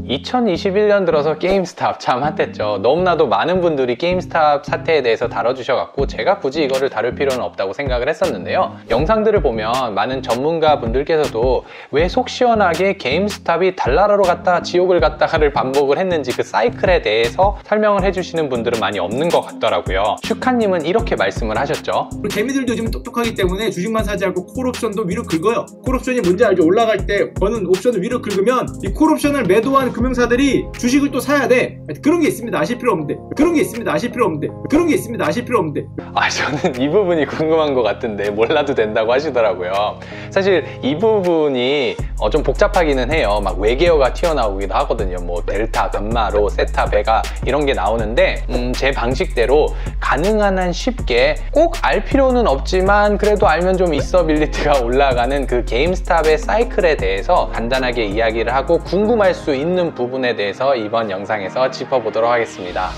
2021년 들어서 게임스탑 참 핫했죠. 너무나도 많은 분들이 게임스탑 사태에 대해서 다뤄주셔갖고 제가 굳이 이거를 다룰 필요는 없다고 생각을 했었는데요. 영상들을 보면 많은 전문가 분들께서도 왜 속 시원하게 게임스탑이 달나라로 갔다 지옥을 갔다를 반복을 했는지 그 사이클에 대해서 설명을 해주시는 분들은 많이 없는 것 같더라고요. 슈카님은 이렇게 말씀을 하셨죠. 그리고 개미들도 요즘 똑똑하기 때문에 주식만 사지 않고 콜옵션도 위로 긁어요. 콜옵션이 뭔지 알죠? 올라갈 때 버는 옵션을 위로 긁으면 이 콜옵션을 매도한 금융사들이 주식을 또 사야 돼. 그런 게 있습니다. 아실 필요 없는데. 그런 게 있습니다. 아실 필요 없는데. 그런 게 있습니다. 아실 필요 없는데. 저는 이 부분이 궁금한 것 같은데 몰라도 된다고 하시더라고요. 사실 이 부분이 좀 복잡하기는 해요. 막 외계어가 튀어나오기도 하거든요. 뭐 델타, 감마, 로, 세타, 베가 이런 게 나오는데 제 방식대로 가능한 한 쉽게 꼭 알 필요는 없지만 그래도 알면 좀 있어빌리티가 올라가는 그 게임스탑의 사이클에 대해서 간단하게 이야기를 하고 궁금할 수 있는 부분에 대해서 이번 영상에서 짚어보도록 하겠습니다.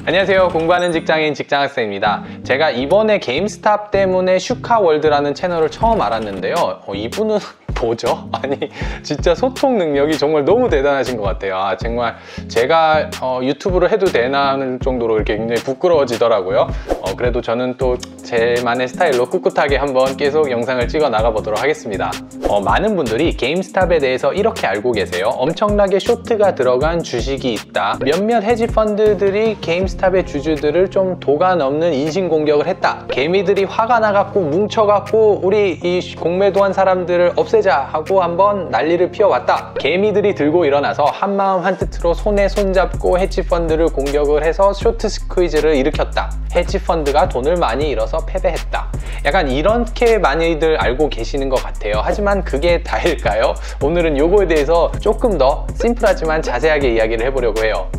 안녕하세요. 공부하는 직장인 직장학생입니다. 제가 이번에 게임스탑 때문에 슈카월드라는 채널을 처음 알았는데요. 이분은 뭐죠? 아니 진짜 소통 능력이 정말 너무 대단하신 것 같아요. 정말 제가 유튜브를 해도 되나는 정도로 이렇게 굉장히 부끄러워지더라고요. 그래도 저는 또 제만의 스타일로 꿋꿋하게 한번 계속 영상을 찍어 나가 보도록 하겠습니다. 많은 분들이 게임스탑에 대해서 이렇게 알고 계세요. 엄청나게 쇼트가 들어간 주식이 있다. 몇몇 헤지펀드들이 게임스탑의 주주들을 좀 도가 넘는 인신공격을 했다. 개미들이 화가 나갖고 뭉쳐갖고 우리 이 공매도한 사람들을 없애자 하고 한번 난리를 피워왔다. 개미들이 들고 일어나서 한마음 한뜻으로 손에 손잡고 헤지펀드를 공격을 해서 쇼트 스퀴즈를 일으켰다. 헤지펀드가 돈을 많이 잃어서 패배했다. 약간 이렇게 많이들 알고 계시는 것 같아요. 하지만 그게 다일까요? 오늘은 요거에 대해서 조금 더 심플하지만 자세하게 이야기를 해보려고 해요.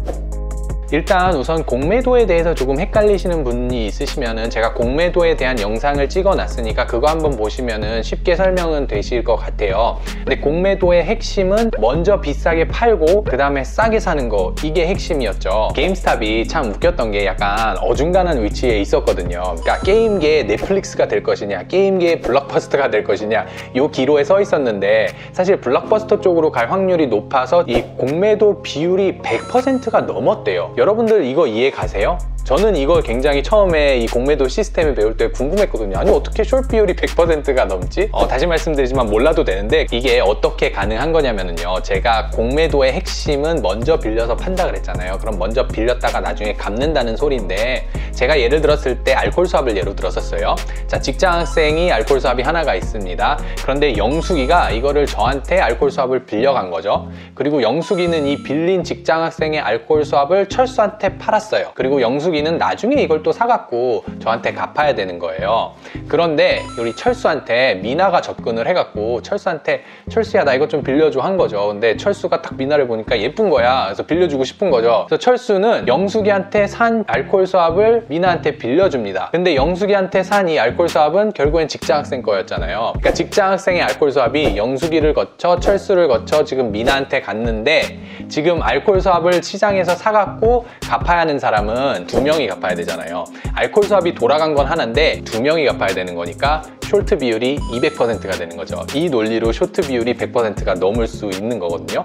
일단 우선 공매도에 대해서 조금 헷갈리시는 분이 있으시면은 제가 공매도에 대한 영상을 찍어 놨으니까 그거 한번 보시면은 쉽게 설명은 되실 것 같아요. 근데 공매도의 핵심은 먼저 비싸게 팔고 그 다음에 싸게 사는 거, 이게 핵심이었죠. 게임스탑이 참 웃겼던 게 약간 어중간한 위치에 있었거든요. 그러니까 게임계의 넷플릭스가 될 것이냐 게임계의 블록버스터가 될 것이냐 요 기로에 서 있었는데 사실 블록버스터 쪽으로 갈 확률이 높아서 이 공매도 비율이 100%가 넘었대요. 여러분들 이거 이해 가세요? 저는 이거 굉장히 처음에 이 공매도 시스템을 배울 때 궁금했거든요. 아니 어떻게 숏 비율이 100%가 넘지? 다시 말씀드리지만 몰라도 되는데 이게 어떻게 가능한 거냐면요, 제가 공매도의 핵심은 먼저 빌려서 판다 그랬잖아요. 그럼 먼저 빌렸다가 나중에 갚는다는 소리인데 제가 예를 들었을 때 알콜 수압을 예로 들었었어요. 자, 직장학생이 알콜 수압이 하나가 있습니다. 그런데 영숙이가 이거를 저한테 알콜 수압을 빌려간 거죠. 그리고 영숙이는 이 빌린 직장학생의 알콜 수압을 철수한테 팔았어요. 그리고 영숙이는 나중에 이걸 또 사갖고 저한테 갚아야 되는 거예요. 그런데 우리 철수한테 미나가 접근을 해갖고 철수한테 철수야 나 이것 좀 빌려줘 한 거죠. 근데 철수가 딱 미나를 보니까 예쁜 거야. 그래서 빌려주고 싶은 거죠. 그래서 철수는 영숙이한테 산 알코올 수압을 미나한테 빌려줍니다. 근데 영숙이한테 산 이 알코올 수압은 결국엔 직장학생 거였잖아요. 그러니까 직장학생의 알코올 수압이 영숙이를 거쳐 철수를 거쳐 지금 미나한테 갔는데 지금 알코올 수압을 시장에서 사갖고 갚아야 하는 사람은 2명이 갚아야 되잖아요. 알코올 수압이 돌아간 건 하나인데 2명이 갚아야 되는 거니까 쇼트 비율이 200%가 되는 거죠. 이 논리로 쇼트 비율이 100%가 넘을 수 있는 거거든요.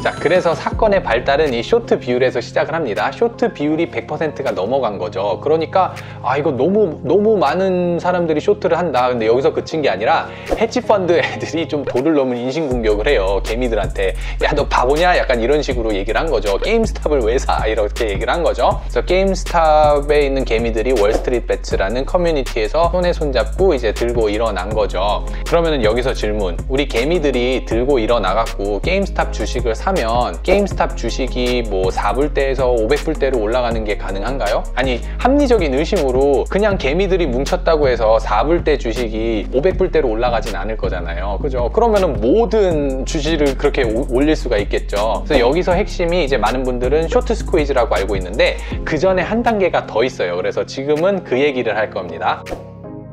자, 그래서 사건의 발달은 이 쇼트 비율에서 시작을 합니다. 쇼트 비율이 100%가 넘어간 거죠. 그러니까 이거 너무 많은 사람들이 쇼트를 한다. 근데 여기서 그친 게 아니라 헤지펀드 애들이 좀 도를 넘은 인신공격을 해요. 개미들한테. 야, 너 바보냐? 약간 이런 식으로 얘기를 한 거죠. 게임스탑을 왜 사? 이렇게 얘기를 한 거죠. 그래서 게임스탑에 있는 개미들이 월스트리트 배츠라는 커뮤니티에서 손에 손잡고 이제 들고 일어난 거죠. 그러면은 여기서 질문. 우리 개미들이 들고 일어나갖고 게임스탑 주식을 사면 게임스탑 주식이 뭐 4불대에서 500불대로 올라가는 게 가능한가요? 아니, 합리적인 의심으로 그냥 개미들이 뭉쳤다고 해서 4불대 주식이 500불대로 올라가진 않을 거잖아요. 그죠? 그러면은 모든 주식을 그렇게 올릴 수가 있겠죠. 그래서 여기서 핵심이 이제 많은 분들은 쇼트 스퀴즈라고 알고 있는데 그 전에 한 단계가 더 있어요. 그래서 지금은 그 얘기를 할 겁니다.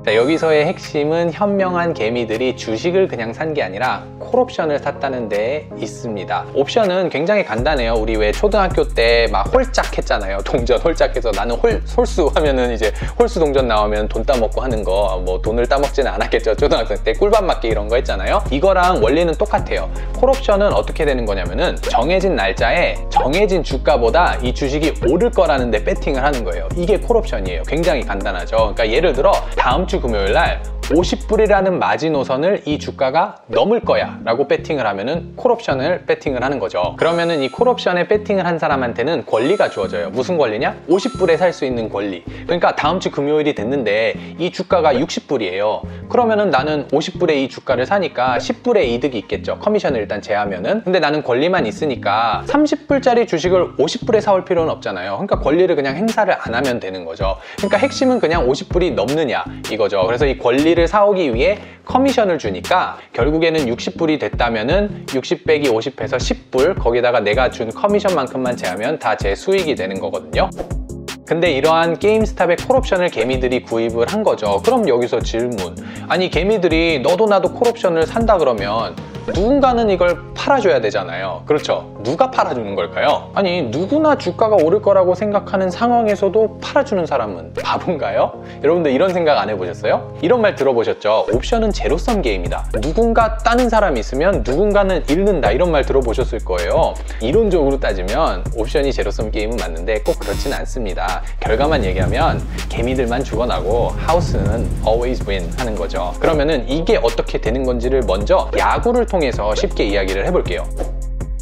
자, 여기서의 핵심은 현명한 개미들이 주식을 그냥 산 게 아니라 콜옵션을 샀다는 데에 있습니다. 옵션은 굉장히 간단해요. 우리 왜 초등학교 때 막 홀짝 했잖아요. 동전 홀짝해서 나는 홀수 하면은 이제 홀수 동전 나오면 돈 따먹고 하는 거, 뭐 돈을 따먹지는 않았겠죠. 초등학생 때 꿀밥 맞기 이런 거 했잖아요. 이거랑 원리는 똑같아요. 콜옵션은 어떻게 되는 거냐면은 정해진 날짜에 정해진 주가보다 이 주식이 오를 거라는 데 배팅을 하는 거예요. 이게 콜옵션이에요. 굉장히 간단하죠. 그러니까 예를 들어 다음 주 금요일 날 50불이라는 마지노선을 이 주가가 넘을 거야 라고 배팅을 하면은 콜옵션을 배팅을 하는 거죠. 그러면은 이 콜옵션에 배팅을 한 사람한테는 권리가 주어져요. 무슨 권리냐? 50불에 살 수 있는 권리. 그러니까 다음 주 금요일이 됐는데 이 주가가 60불이에요. 그러면은 나는 50불에 이 주가를 사니까 10불의 이득이 있겠죠. 커미션을 일단 제하면은. 근데 나는 권리만 있으니까 30불짜리 주식을 50불에 사올 필요는 없잖아요. 그러니까 권리를 그냥 행사를 안 하면 되는 거죠. 그러니까 핵심은 그냥 50불이 넘느냐 이거죠. 그래서 이 권리를 사오기 위해 커미션을 주니까 결국에는 60불이 됐다면은 60 빼기 50해서 10불, 거기다가 내가 준 커미션만큼만 제하면 다 제 수익이 되는 거거든요. 근데 이러한 게임스탑의 콜옵션을 개미들이 구입을 한 거죠. 그럼 여기서 질문, 아니 개미들이 너도 나도 콜옵션을 산다 그러면 누군가는 이걸 팔아줘야 되잖아요. 그렇죠? 누가 팔아주는 걸까요? 아니 누구나 주가가 오를 거라고 생각하는 상황에서도 팔아주는 사람은 바본가요? 여러분들 이런 생각 안 해보셨어요? 이런 말 들어보셨죠? 옵션은 제로섬 게임이다. 누군가 따는 사람이 있으면 누군가는 잃는다, 이런 말 들어보셨을 거예요. 이론적으로 따지면 옵션이 제로섬 게임은 맞는데 꼭 그렇지는 않습니다. 결과만 얘기하면 개미들만 죽어나고 하우스는 always win 하는 거죠. 그러면은 이게 어떻게 되는 건지를 먼저 야구를 통해서 쉽게 이야기를 해볼게요.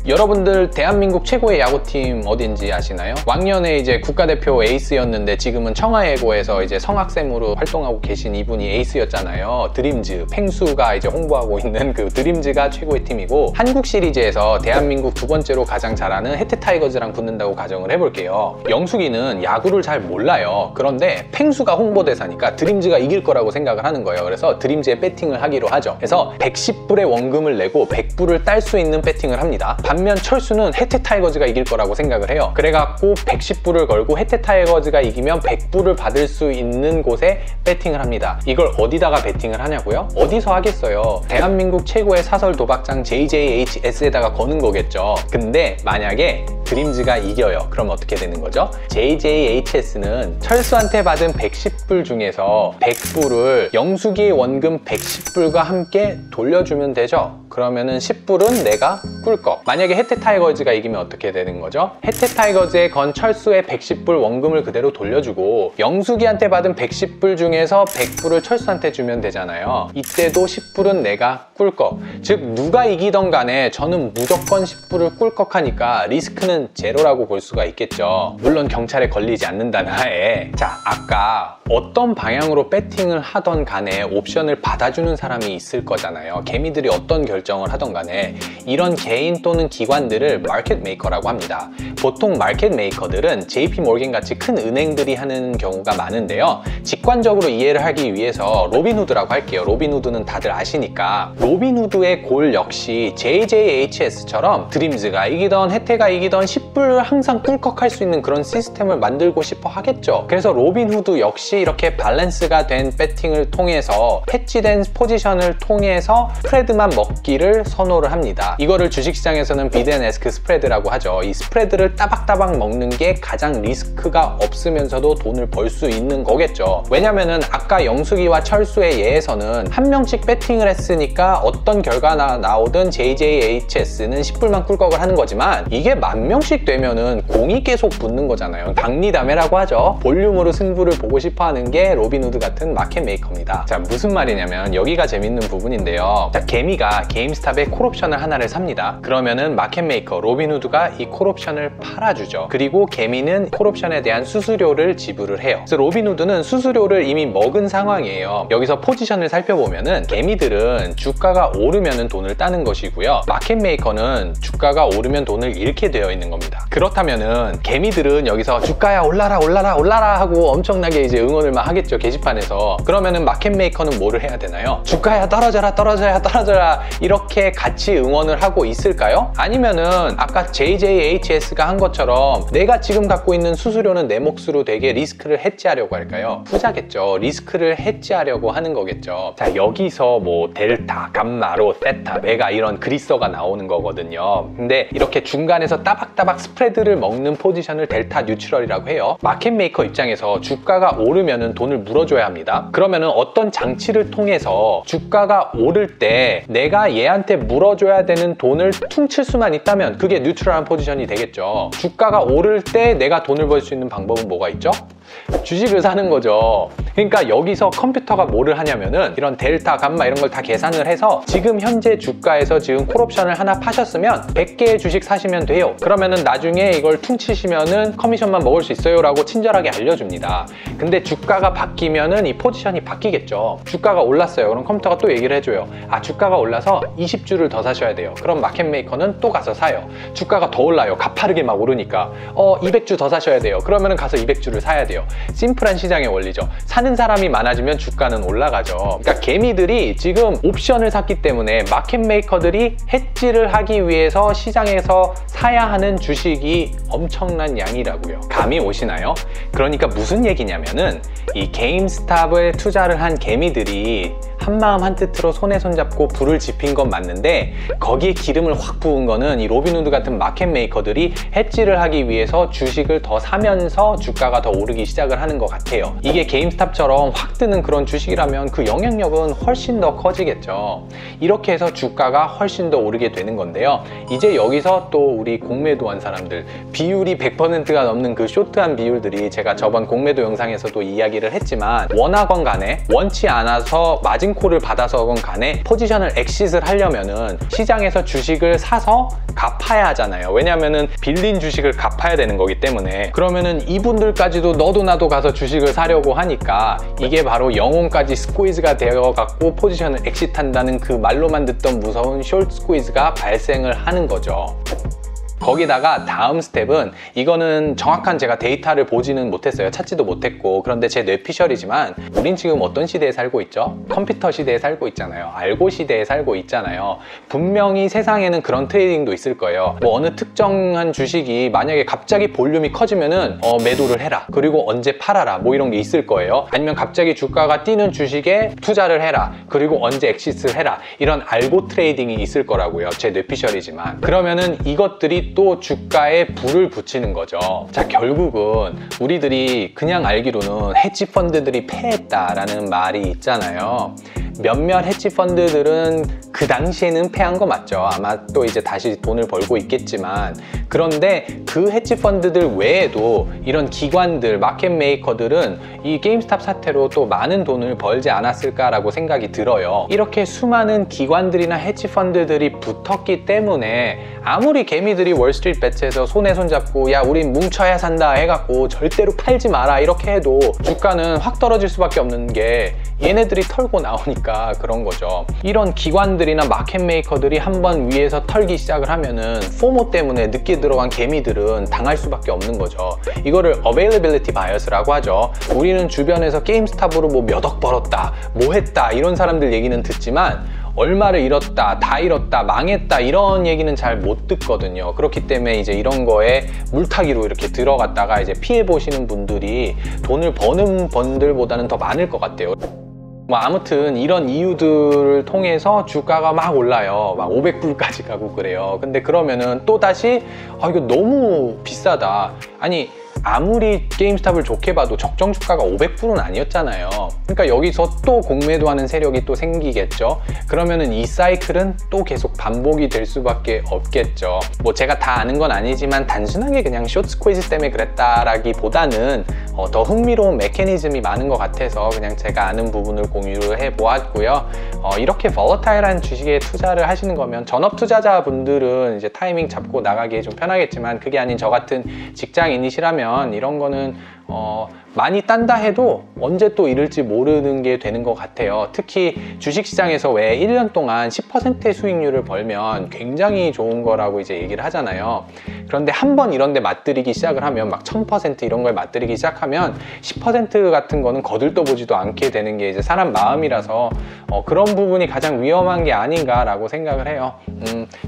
여러분들 대한민국 최고의 야구팀 어딘지 아시나요? 왕년에 이제 국가대표 에이스였는데 지금은 청하예고에서 이제 성악샘으로 활동하고 계신 이분이 에이스였잖아요. 드림즈, 팽수가 이제 홍보하고 있는 그 드림즈가 최고의 팀이고, 한국 시리즈에서 대한민국 두 번째로 가장 잘하는 해태 타이거즈랑 붙는다고 가정을 해볼게요. 영숙이는 야구를 잘 몰라요. 그런데 팽수가 홍보대사니까 드림즈가 이길 거라고 생각을 하는 거예요. 그래서 드림즈에 배팅을 하기로 하죠. 그래서 110불의 원금을 내고 100불을 딸 수 있는 배팅을 합니다. 반면 철수는 해태 타이거즈가 이길 거라고 생각을 해요. 그래갖고 110불을 걸고 해태 타이거즈가 이기면 100불을 받을 수 있는 곳에 배팅을 합니다. 이걸 어디다가 배팅을 하냐고요? 어디서 하겠어요? 대한민국 최고의 사설 도박장 JJHS에다가 거는 거겠죠. 근데 만약에 드림즈가 이겨요. 그럼 어떻게 되는 거죠? JJHS는 철수한테 받은 110불 중에서 100불을 영숙이의 원금 110불과 함께 돌려주면 되죠. 그러면은 10불은 내가 꿀꺽. 만약에 해태 타이거즈가 이기면 어떻게 되는 거죠? 해태 타이거즈에 건 철수의 110불 원금을 그대로 돌려주고 영숙이한테 받은 110불 중에서 100불을 철수한테 주면 되잖아요. 이때도 10불은 내가 꿀꺽. 즉 누가 이기던 간에 저는 무조건 10불을 꿀꺽하니까 리스크는 제로라고 볼 수가 있겠죠. 물론 경찰에 걸리지 않는다는 하에. 자, 아까 어떤 방향으로 배팅을 하던 간에 옵션을 받아주는 사람이 있을 거잖아요. 개미들이 어떤 결정을 하던 간에 이런 개인 또는 기관들을 마켓 메이커라고 합니다. 보통 마켓 메이커들은 JP 모건 같이 큰 은행들이 하는 경우가 많은데요. 직관적으로 이해를 하기 위해서 로빈후드라고 할게요. 로빈후드는 다들 아시니까. 로빈후드의 골 역시 JJHS처럼 드림즈가 이기던 해태가 이기던 10불을 항상 꿀꺽할 수 있는 그런 시스템을 만들고 싶어 하겠죠. 그래서 로빈후드 역시 이렇게 밸런스가 된 배팅을 통해서 패치된 포지션을 통해서 스프레드만 먹기를 선호를 합니다. 이거를 주식시장에서는 비드 앤 애스크 스프레드라고 하죠. 이 스프레드를 따박따박 먹는 게 가장 리스크가 없으면서도 돈을 벌 수 있는 거겠죠. 왜냐면은 아까 영숙이와 철수의 예에서는 한 명씩 배팅을 했으니까 어떤 결과가 나오든 JJHS는 10불만 꿀꺽을 하는 거지만 이게 10,000명씩 되면은 공이 계속 붙는 거잖아요. 박리다매라고 하죠. 볼륨으로 승부를 보고 싶어 하는 게 로빈후드 같은 마켓 메이커입니다. 자, 무슨 말이냐면 여기가 재밌는 부분인데요. 자, 개미가 게임스탑에 콜옵션을 하나를 삽니다. 그러면은 마켓 메이커 로빈후드가 이 콜옵션을 팔아주죠. 그리고 개미는 콜옵션에 대한 수수료를 지불을 해요. 그래서 로빈후드는 수수료를 이미 먹은 상황이에요. 여기서 포지션을 살펴보면은 개미들은 주가가 오르면은 돈을 따는 것이고요. 마켓 메이커는 주가가 오르면 돈을 잃게 되어 있는 겁니다. 그렇다면은 개미들은 여기서 주가야 올라라 올라라 올라라 하고 엄청나게 이제 응원을 막 하겠죠. 게시판에서. 그러면은 마켓 메이커는 뭐를 해야 되나요? 주가야 떨어져라 떨어져야 떨어져라 이렇게 같이 응원을 하고 있을까요? 아니면은 아까 JJHS가 한 것처럼 내가 지금 갖고 있는 수수료는 내 몫으로 되게 리스크를 해지하려고 할까요? 후자겠죠. 리스크를 해지하려고 하는 거겠죠. 자, 여기서 뭐 델타, 감마, 로, 세타, 베가 이런 그리서가 나오는 거거든요. 근데 이렇게 중간에서 따박따박 스프레드를 먹는 포지션을 델타 뉴트럴이라고 해요. 마켓 메이커 입장에서 주가가 오르면은 돈을 물어줘야 합니다. 그러면은 어떤 장치를 통해서 주가가 오를 때 내가 얘한테 물어줘야 되는 돈을 퉁칠 수만 있다면 그게 뉴트럴한 포지션이 되겠죠. 주가가 오를 때 내가 돈을 벌 수 있는 방법은 뭐가 있죠? 주식을 사는 거죠. 그러니까 여기서 컴퓨터가 뭐를 하냐면은 이런 델타, 감마 이런 걸 다 계산을 해서 지금 현재 주가에서 지금 콜옵션을 하나 파셨으면 100개의 주식 사시면 돼요. 그러면은 나중에 이걸 퉁치시면은 커미션만 먹을 수 있어요 라고 친절하게 알려줍니다. 근데 주가가 바뀌면은 이 포지션이 바뀌겠죠. 주가가 올랐어요. 그럼 컴퓨터가 또 얘기를 해줘요. 아, 주가가 올라서 20주를 더 사셔야 돼요. 그럼 마켓 메이커는 또 가서 사요. 주가가 더 올라요. 가파르게 막 오르니까 200주 더 사셔야 돼요. 그러면은 가서 200주를 사야 돼요. 심플한 시장의 원리죠. 사는 사람이 많아지면 주가는 올라가죠. 그러니까 개미들이 지금 옵션을 샀기 때문에 마켓 메이커들이 해지를 하기 위해서 시장에서 사야 하는 주식이 엄청난 양이라고요. 감이 오시나요? 그러니까 무슨 얘기냐면은 이 게임스탑에 투자를 한 개미들이 한마음 한뜻으로 손에 손잡고 불을 지핀 건 맞는데 거기에 기름을 확 부은 거는 이 로빈후드 같은 마켓 메이커들이 해지를 하기 위해서 주식을 더 사면서 주가가 더 오르기 시작을 하는 것 같아요. 이게 게임스탑처럼 확 뜨는 그런 주식이라면 그 영향력은 훨씬 더 커지겠죠. 이렇게 해서 주가가 훨씬 더 오르게 되는 건데요. 이제 여기서 또 우리 공매도한 사람들, 비율이 100%가 넘는 그 쇼트한 비율들이 제가 저번 공매도 영상에서도 이야기를 했지만 원하건 간에 원치 않아서 마진콜을 받아서건 간에 포지션을 엑싯을 하려면은 시장에서 주식을 사서 갚아야 하잖아요. 왜냐면은 빌린 주식을 갚아야 되는 거기 때문에. 그러면은 이분들까지도 너도 나도 가서 주식을 사려고 하니까 이게 바로 영혼까지 스퀴즈가 되어 갖고 포지션을 엑싯한다는 그 말로만 듣던 무서운 숏 스퀴즈가 발생을 하는 거죠. 거기다가 다음 스텝은, 이거는 정확한 제가 데이터를 보지는 못했어요. 찾지도 못했고. 그런데 제 뇌피셜이지만 우린 지금 어떤 시대에 살고 있죠? 컴퓨터 시대에 살고 있잖아요. 알고 시대에 살고 있잖아요. 분명히 세상에는 그런 트레이딩도 있을 거예요. 뭐 어느 특정한 주식이 만약에 갑자기 볼륨이 커지면은 매도를 해라, 그리고 언제 팔아라, 뭐 이런 게 있을 거예요. 아니면 갑자기 주가가 뛰는 주식에 투자를 해라, 그리고 언제 엑시트를 해라, 이런 알고 트레이딩이 있을 거라고요. 제 뇌피셜이지만. 그러면은 이것들이 또 주가에 불을 붙이는 거죠. 자, 결국은 우리들이 그냥 알기로는 헤지 펀드들이 패했다라는 말이 있잖아요. 몇몇 헤지 펀드들은 그 당시에는 패한 거 맞죠. 아마 또 이제 다시 돈을 벌고 있겠지만, 그런데 그 헤지 펀드들 외에도 이런 기관들, 마켓 메이커들은 이 게임스탑 사태로 또 많은 돈을 벌지 않았을까라고 생각이 들어요. 이렇게 수많은 기관들이나 헤지 펀드들이 붙었기 때문에 아무리 개미들이 월스트리트 배츠에서 손에 손잡고 야 우린 뭉쳐야 산다 해갖고 절대로 팔지 마라 이렇게 해도 주가는 확 떨어질 수밖에 없는 게 얘네들이 털고 나오니까 그런 거죠. 이런 기관들이나 마켓 메이커들이 한번 위에서 털기 시작을 하면은 포모 때문에 늦게 들어간 개미들은 당할 수밖에 없는 거죠. 이거를 availability bias라고 하죠. 우리는 주변에서 게임스탑으로 뭐 몇 억 벌었다, 뭐 했다 이런 사람들 얘기는 듣지만 얼마를 잃었다, 다 잃었다, 망했다 이런 얘기는 잘 못 듣거든요. 그렇기 때문에 이제 이런 거에 물타기로 이렇게 들어갔다가 이제 피해 보시는 분들이 돈을 버는 분들보다는 더 많을 것 같아요. 뭐 아무튼 이런 이유들을 통해서 주가가 막 올라요. 막 500불까지 가고 그래요. 근데 그러면은 또 다시 이거 너무 비싸다. 아니 아무리 게임스탑을 좋게 봐도 적정 주가가 500불은 아니었잖아요. 그러니까 여기서 또 공매도하는 세력이 또 생기겠죠. 그러면은 이 사이클은 또 계속 반복이 될 수밖에 없겠죠. 뭐 제가 다 아는 건 아니지만 단순하게 그냥 숏 스퀴즈 때문에 그랬다라기보다는 더 흥미로운 메커니즘이 많은 것 같아서 그냥 제가 아는 부분을 공유를 해보았고요. 이렇게 볼러타일한 주식에 투자를 하시는 거면 전업 투자자분들은 이제 타이밍 잡고 나가기에 좀 편하겠지만, 그게 아닌 저 같은 직장인이시라면 이런 거는 많이 딴다 해도 언제 또 잃을지 모르는 게 되는 것 같아요. 특히 주식시장에서 왜 1년 동안 10%의 수익률을 벌면 굉장히 좋은 거라고 이제 얘기를 하잖아요. 그런데 한번 이런 데 맞들이기 시작을 하면 막 1000% 이런 걸 맞들이기 시작하면 10% 같은 거는 거들떠 보지도 않게 되는 게 이제 사람 마음이라서 그런 부분이 가장 위험한 게 아닌가 라고 생각을 해요.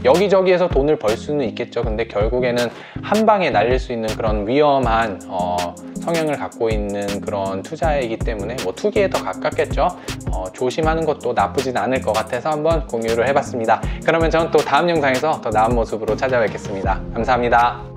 여기저기에서 돈을 벌 수는 있겠죠. 근데 결국에는 한 방에 날릴 수 있는 그런 위험한 성향을 갖고 있는 그런 투자이기 때문에 뭐 투기에 더 가깝겠죠. 조심하는 것도 나쁘진 않을 것 같아서 한번 공유를 해봤습니다. 그러면 저는 또 다음 영상에서 더 나은 모습으로 찾아뵙겠습니다. 감사합니다.